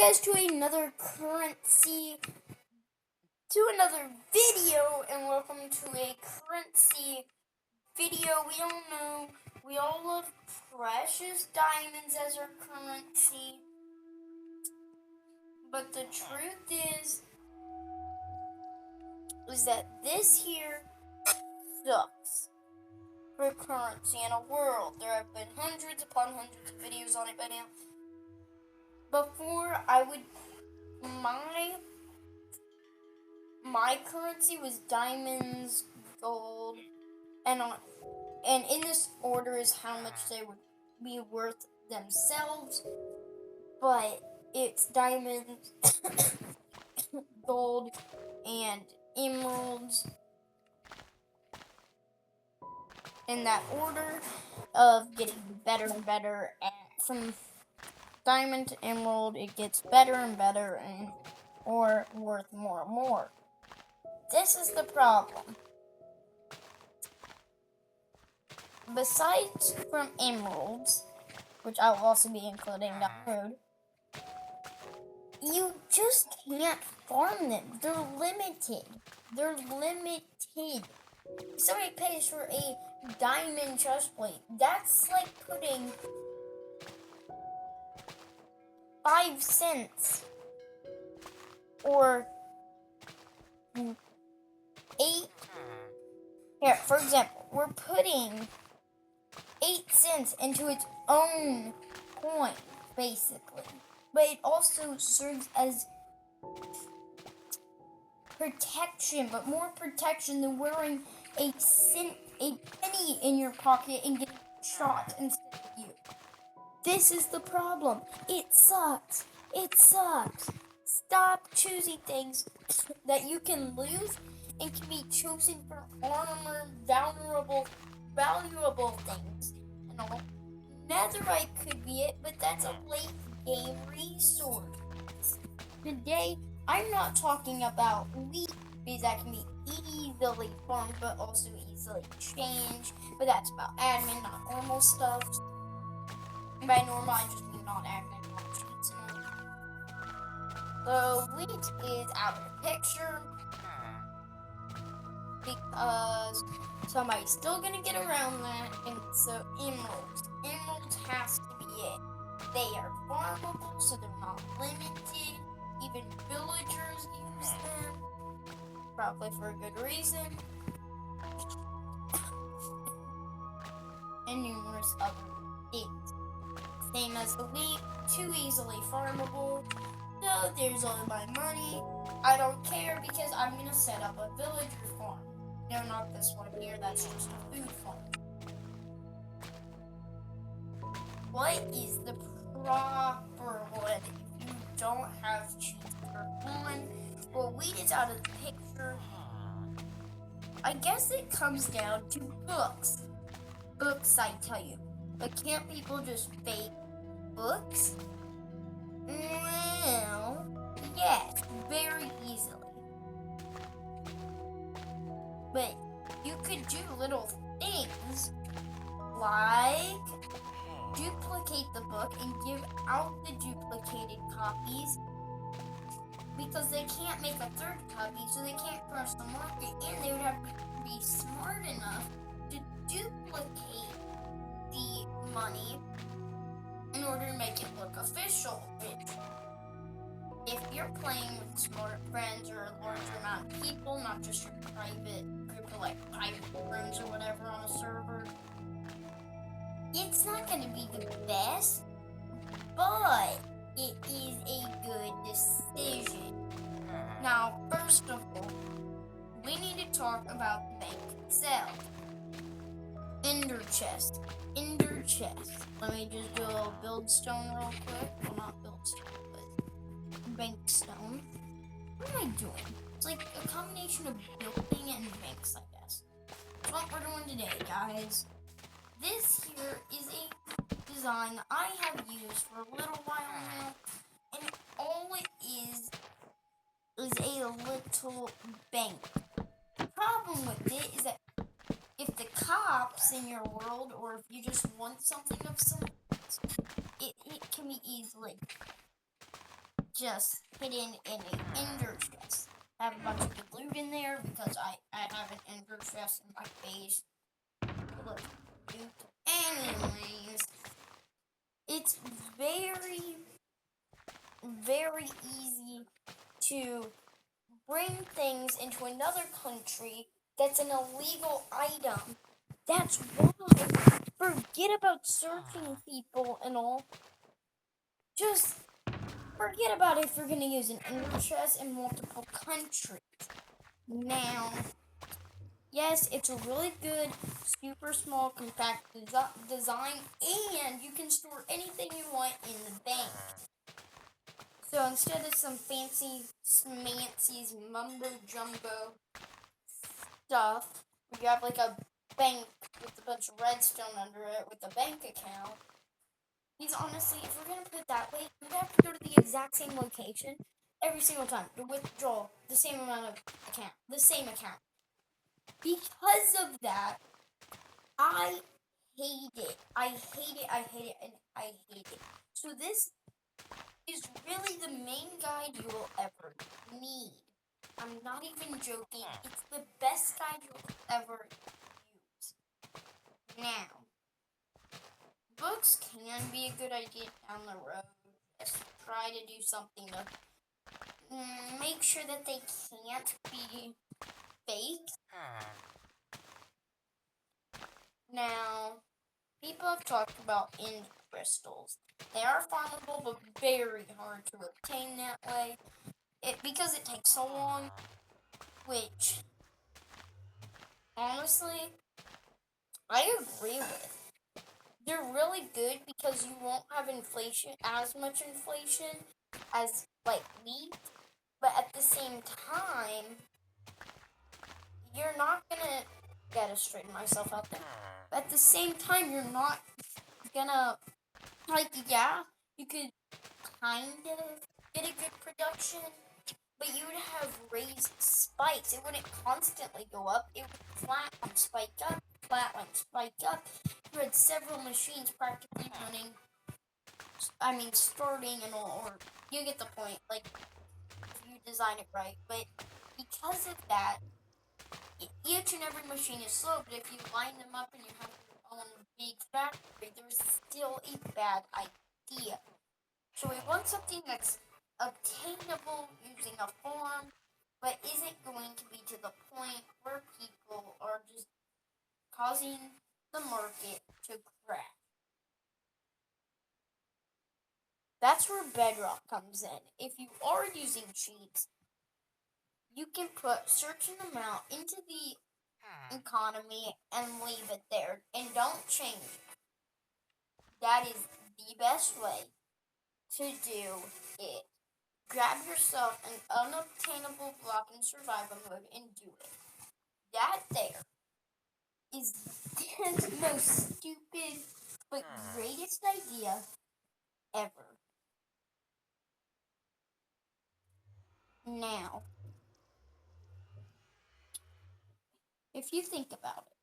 guys to another currency, to another video, and welcome to a currency video. We all love precious diamonds as our currency, but the truth is that this here sucks for currency in a world. There have been hundreds upon hundreds of videos on it by now. Before my currency was diamonds, gold, and in this order is how much they would be worth themselves. But it's diamonds, gold, and emeralds in that order of getting better and better. And from diamond to emerald, it gets better and better, or worth more and more. This is the problem. Besides from emeralds, which I will also be including down the road, you just can't farm them. They're limited. If somebody pays for a diamond chest plate, that's like putting 5 cents or 8. Here, for example, we're putting 8 cents into its own coin, basically. But it also serves as protection, but more protection than wearing a penny in your pocket and getting shot instead of you. This is the problem. It sucks. Stop choosing things that you can lose and can be chosen for armor, valuable things. And all. Netherite could be it, but that's a late game resource. Today, I'm not talking about wheat, because that can be easily farmed, but also easily changed. But that's about admin, not normal stuff. And by normal, I just mean not admin, not cheats and all. So wheat is out of the picture because somebody's still gonna get around that, and so emeralds has to be it. They are farmable, so they're not limited. Even villagers use them, probably for a good reason, and numerous other things. Same as the wheat, too easily farmable. So there's all my money. I don't care because I'm gonna set up a villager farm. No, not this one here. That's just a food farm. What is the proper one if you don't have cheats for one? Well, wheat is out of the picture. I guess it comes down to books. Books, I tell you. But can't people just fake books? Well, yes, very easily. But you could do little things like duplicate the book and give out the duplicated copies, because they can't make a third copy, so they can't cross the market, and they would have to be smart enough to duplicate the money in order to make it look official. If you're playing with smart friends or a larger amount of people, not just your private group of like private rooms or whatever on a server, it's not going to be the best, but it is a good decision. Now, first of all, we need to talk about the bank itself. Ender chest. Let me just do a little build stone real quick. Well, not build stone, but bank stone. What am I doing? It's like a combination of building and banks, I guess. That's what we're doing today, guys. This here is a design that I have used for a little while now, and all it is a little bank. The problem with it is that if the cops in your world, or if you just want something of some, it can be easily just hidden in an ender chest. I have a bunch of good loot in there because I have an ender chest in my base. Look, loot. Anyways, it's very, very easy to bring things into another country that's an illegal item. That's why. Forget about searching people and all. Just forget about it if you're going to use an ender chest in multiple countries. Now, yes, it's a really good, super small, compact design, and you can store anything you want in the bank. So instead of some fancy, smancy, mumbo-jumbo stuff, where you have like a bank with a bunch of redstone under it with a bank account, because honestly, if we're going to put it that way, you'd have to go to the exact same location every single time to withdraw the same amount of account, the same account. Because of that, I hate it. I hate it, I hate it, and I hate it. So this is really the main guide you will ever need. I'm not even joking. It's the best guide you'll ever use. Now, books can be a good idea down the road. Just try to do something to make sure that they can't be fake. Now, people have talked about end crystals. They are farmable, but very hard to obtain that way. Because it takes so long, which, honestly, I agree with. They're really good because you won't have as much inflation as, like, wheat, but at the same time, you're not gonna, gotta straighten myself out there, but at the same time, you're not gonna, like, yeah, you could kind of get a good production, but you would have raised spikes. It wouldn't constantly go up. It would flatline, spike up, flatline, spike up. You had several machines practically running. I mean, starting and all, or you get the point. Like, if you design it right. But because of that, each and every machine is slow. But if you line them up and you have your own big factory, there's still a bad idea. So we want something that's obtainable using a farm, but isn't going to be to the point where people are just causing the market to crash. That's where Bedrock comes in. If you are using cheats, you can put certain amount into the economy and leave it there and don't change it. That is the best way to do it. Grab yourself an unobtainable block in survival mode and do it. That there is the most stupid but greatest idea ever. Now, if you think about it,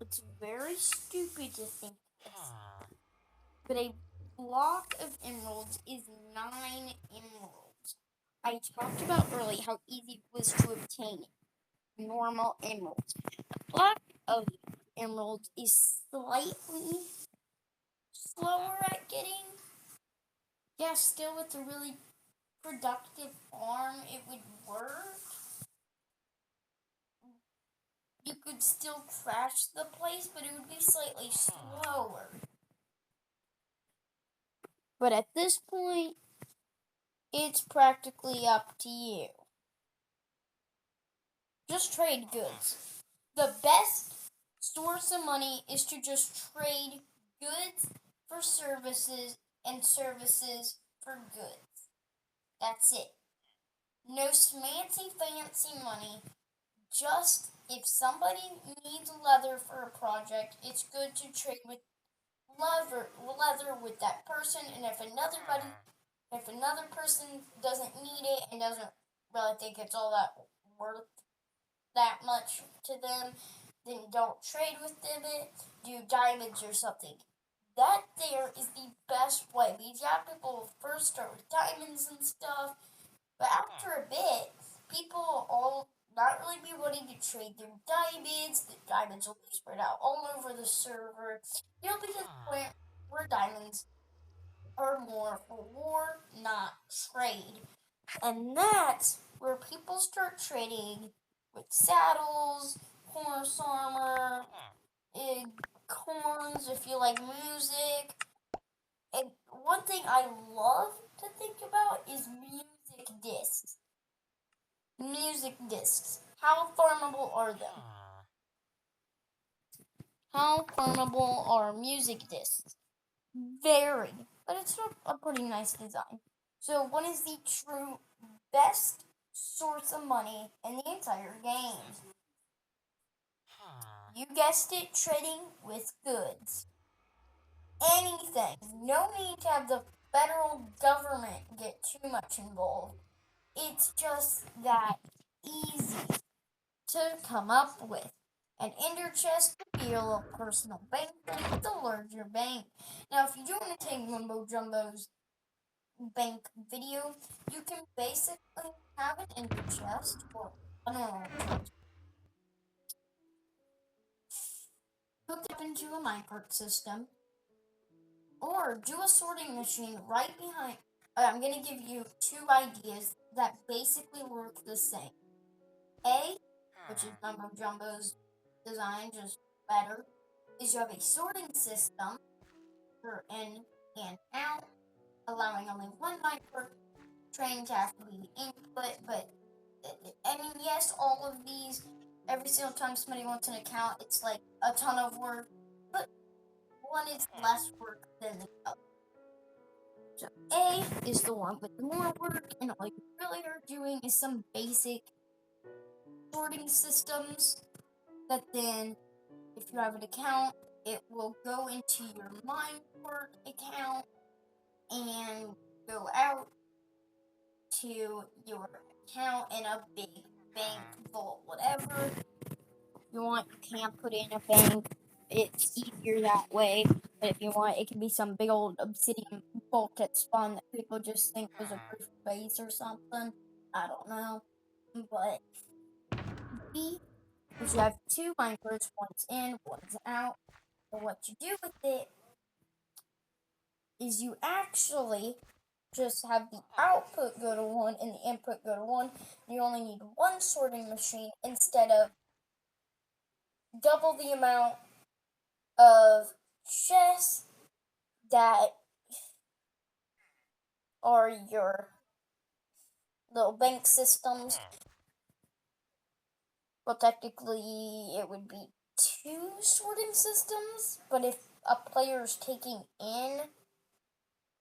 it's very stupid to think this, but a block of emeralds is 9 emeralds. I talked about earlier how easy it was to obtain normal emeralds. A block of emeralds is slightly slower at getting. Yeah, still with a really productive farm, it would work. You could still crash the place, but it would be slightly slower. But at this point, it's practically up to you. Just trade goods. The best source of money is to just trade goods for services and services for goods. That's it. No fancy money. Just if somebody needs leather for a project, it's good to trade with leather with that person. And if another person doesn't need it and doesn't really think it's all that worth that much to them, then don't trade with them. Do diamonds or something. that there is the best way. Because yeah, people will first start with diamonds and stuff, but after a bit, people all not really be wanting to trade their diamonds. The diamonds will be spread out all over the server. Because where diamonds are more for war, not trade. And that's where people start trading with saddles, horse armor, corns if you like music. And one thing I love to think about is music discs. Music discs. How farmable are them? How farmable are music discs? Very, but it's a pretty nice design. So, what is the true best source of money in the entire game? You guessed it, trading with goods. Anything. No need to have the federal government get too much involved. It's just that easy to come up with. An ender chest could be your little personal bank with a larger bank. Now, if you do want to take Mumbo Jumbo's bank video, you can basically have an ender chest or a normal chest hooked up into a minecart system, or do a sorting machine right behind. I'm going to give you two ideas that basically work the same. A, which is Mumbo Jumbo's design, just better, is you have a sorting system for in and out, allowing only one minecart train to actually input. But I mean, yes, all of these, every single time somebody wants an account, it's like a ton of work, but one is less work than the other. So A is the one with the more work, and all you really are doing is some basic sorting systems that then, if you have an account, it will go into your Mineport account and go out to your account in a big bank vault, whatever you want. You can put it in a bank. It's easier that way. But if you want, it can be some big old obsidian vault at spawn that people just think was a proof base or something. I don't know. But B is you have two minecarts, one's in, one's out. But what you do with it is you actually just have the output go to one and the input go to one. You only need one sorting machine instead of double the amount of chests that are your little bank systems. Well, technically, it would be two sorting systems, but if a player's taking in,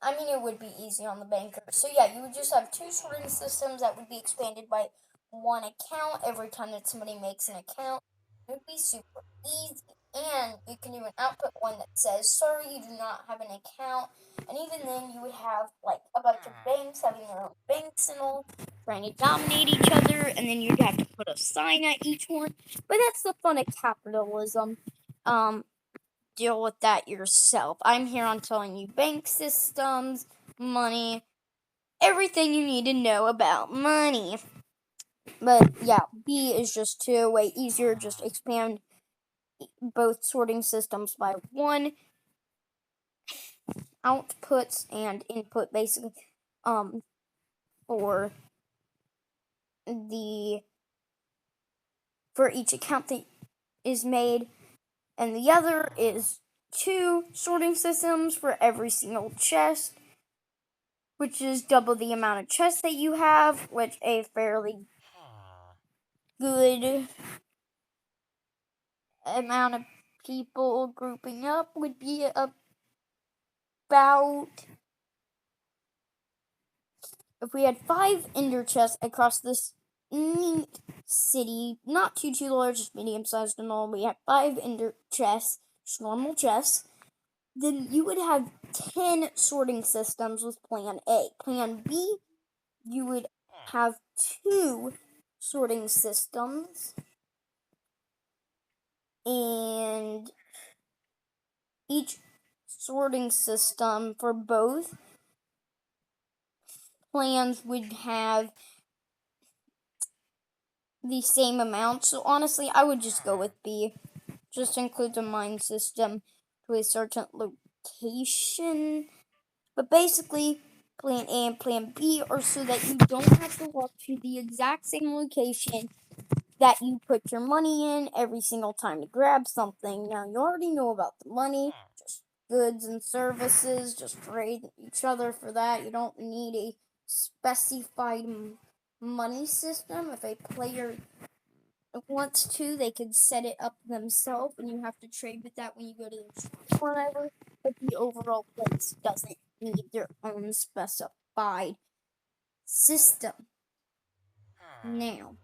I mean, it would be easy on the banker. So yeah, you would just have two sorting systems that would be expanded by one account every time that somebody makes an account. It would be super easy. And you can do an output one that says, sorry, you do not have an account. And even then, you would have like a bunch of banks having their own banks and all, trying to dominate each other. And then you'd have to put a sign at each one. But that's the fun of capitalism. Deal with that yourself. I'm here on telling you bank systems, money, everything you need to know about money. But yeah, B is just way easier. Just expand both sorting systems by one. Outputs and input basically for the for each account that is made, and the other is two sorting systems for every single chest, which is double the amount of chests that you have, which a fairly good amount of people grouping up would be about, if we had 5 ender chests across this neat city, not too large, just medium sized and all, we had 5 ender chests, just normal chests, then you would have 10 sorting systems with plan A. Plan B, you would have 2 sorting systems, and each sorting system for both plans would have the same amount. So honestly, I would just go with B. Just includes a mine system to a certain location. But basically, plan A and plan B are so that you don't have to walk to the exact same location that you put your money in every single time to grab something. Now, you already know about the money, just goods and services, just trade each other for that. You don't need a specified money system. If a player wants to, they can set it up themselves, and you have to trade with that when you go to the shop or whatever. But the overall place doesn't need their own specified system. Now,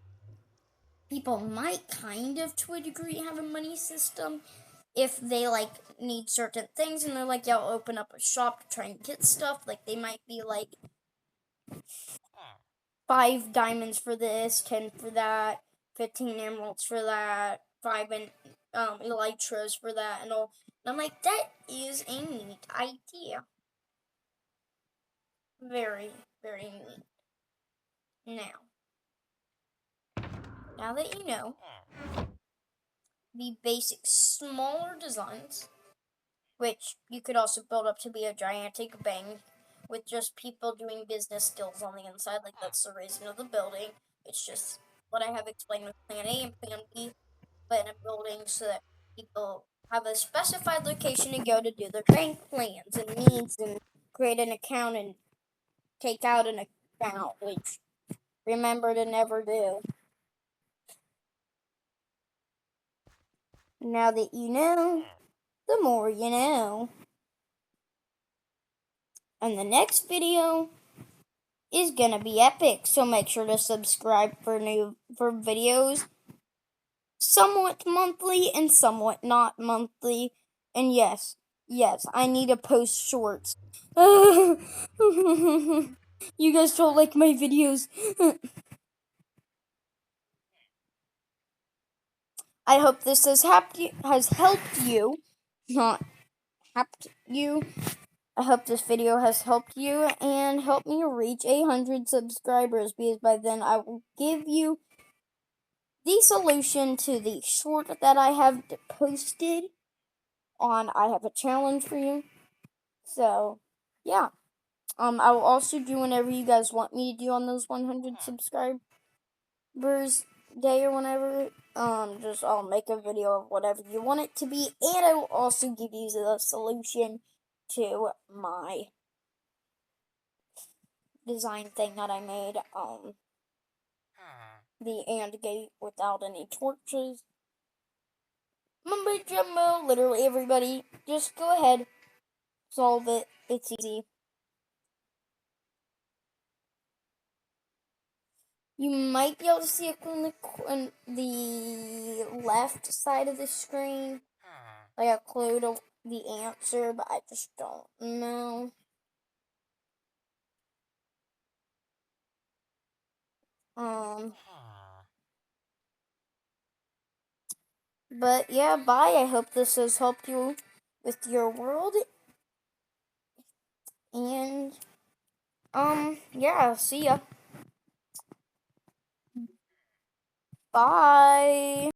people might kind of to a degree have a money system if they like need certain things and they're like, yeah, I'll open up a shop to try and get stuff. Like they might be like 5 diamonds for this, 10 for that, 15 emeralds for that, 5 elytras for that, and all. And I'm like, that is a neat idea. Very, very neat. Now that you know the basic smaller designs, which you could also build up to be a gigantic bank with just people doing business skills on the inside, like that's the reason of the building. It's just what I have explained with Plan A and Plan B, but in a building so that people have a specified location to go to do their bank plans and needs and create an account and take out an account, which remember to never do. Now that you know, the more you know. And the next video is gonna be epic, so make sure to subscribe for videos somewhat monthly and somewhat not monthly. And yes, I need to post shorts. You guys don't like my videos. I hope this has helped you, not helped you. I hope this video has helped you and helped me reach 100 subscribers, because by then I will give you the solution to the short that I have posted on I Have a Challenge for You. So, yeah. I will also do whenever you guys want me to do on those 100 subscribers day or whenever. Just I'll make a video of whatever you want it to be, and I will also give you the solution to my design thing that I made. The and gate without any torches. Mumbo jumbo, literally everybody, just go ahead, solve it. It's easy. You might be able to see it on the left side of the screen, like a clue to the answer, but I just don't know. But yeah, bye. I hope this has helped you with your world. And, yeah, see ya. Bye.